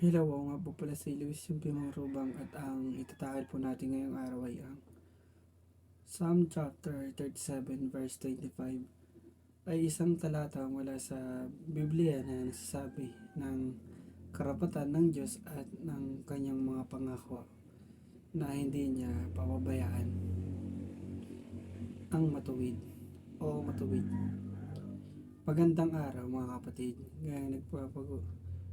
Hello, ako nga po pala si Luis yung Pimong at ang itatakil po natin ngayong araw ay ang Psalm chapter 37 verse 25 ay isang talata mula sa Biblia na nagsasabi ng karapatan ng Diyos at ng kanyang mga pangako na hindi niya pababayaan ang matuwid o matuwid. Magandang araw mga kapatid. Ngayon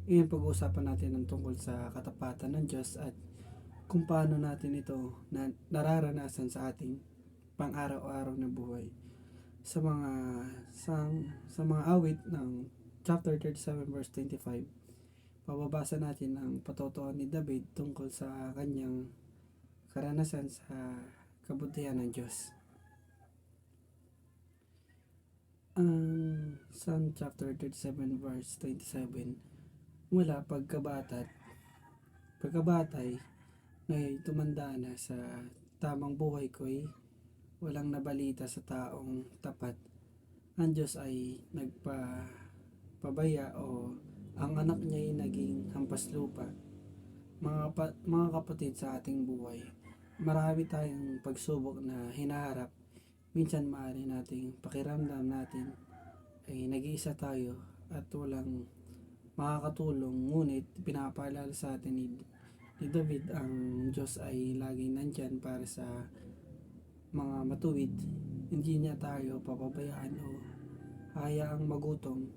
pag-uusapan natin ang tungkol sa katapatan ng Diyos at kung paano natin ito nararanasan sa ating pang-araw-araw na buhay. Sa mga sa mga awit ng chapter 37 verse 25, pababasa natin ang patotoo ni David tungkol sa kanyang karanasan sa kabutihan ng Diyos. Ang Psalm chapter 37 verse 27, mula pagkabatay ngay tumanda na sa tamang buhay ko'y walang nabalita sa taong tapat. Ang Diyos ay nagpabaya o ang anak niya ay naging hampas lupa. Mga kapatid, sa ating buhay, marami tayong pagsubok na hinaharap. Minsan maaari nating pakiramdam natin ay nag-iisa tayo at walang makakatulong, ngunit pinapaalala sa atin ni David ang Diyos ay laging nandyan para sa mga matuwid. Hindi niya tayo papabayaan o hayaang magutom.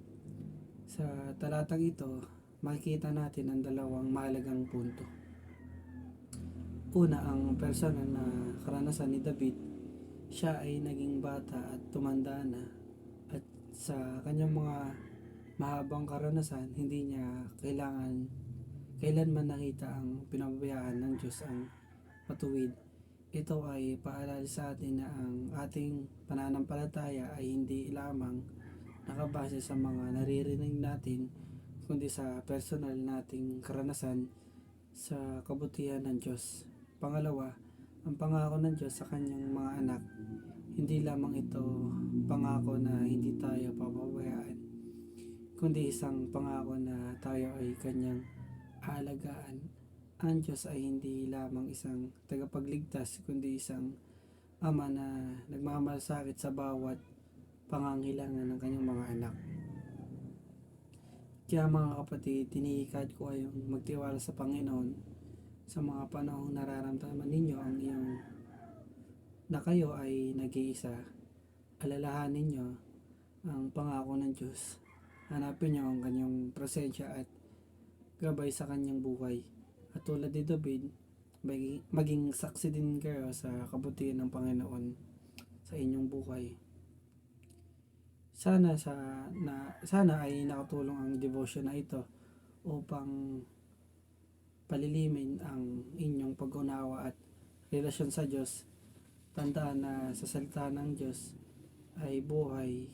Sa talatang ito, makikita natin ang dalawang mahalagang punto. Una, ang personal na karanasan ni David. Siya ay naging bata at tumanda na, at sa kanyang mga mahabang karanasan, hindi niya kailanman nakita ang pinababayaan ng Diyos ang matuwid. Ito ay paalala sa atin na ang ating pananampalataya ay hindi lamang nakabase sa mga naririnig natin, kundi sa personal nating karanasan sa kabutihan ng Diyos. Pangalawa, ang pangako ng Diyos sa kanyang mga anak, hindi lamang ito pangako na hindi tayo pababayaan, kundi isang pangako na tayo ay kanyang aalagaan. Ang Diyos ay hindi lamang isang tagapagligtas, kundi isang ama na nagmamalasakit sa bawat pangangailangan ng kanyang mga anak. Kaya mga kapatid, tinihikad ko kayong magtiwala sa Panginoon sa mga panahong nararamdaman ninyo ang iyong na kayo ay nag-iisa. Alalahanin nyo ang pangako ng Diyos. Hanapin nyo ang kanyang presensya at gabay sa kanyang buhay. At tulad ni David, maging saksi din kayo sa kabutihan ng Panginoon sa inyong buhay. Sana ay nakatulong ang devotion na ito upang palilimin ang inyong pag-unawa at relasyon sa Diyos. Tandaan na sa salita ng Diyos ay buhay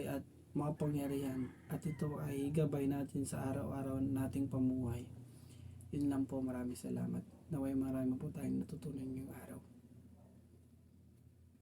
at makapangyarihan, at ito ay gabay natin sa araw-araw nating pamuhay. Yun lang po, maraming salamat. Naway marami po tayong natutunan ngayong araw.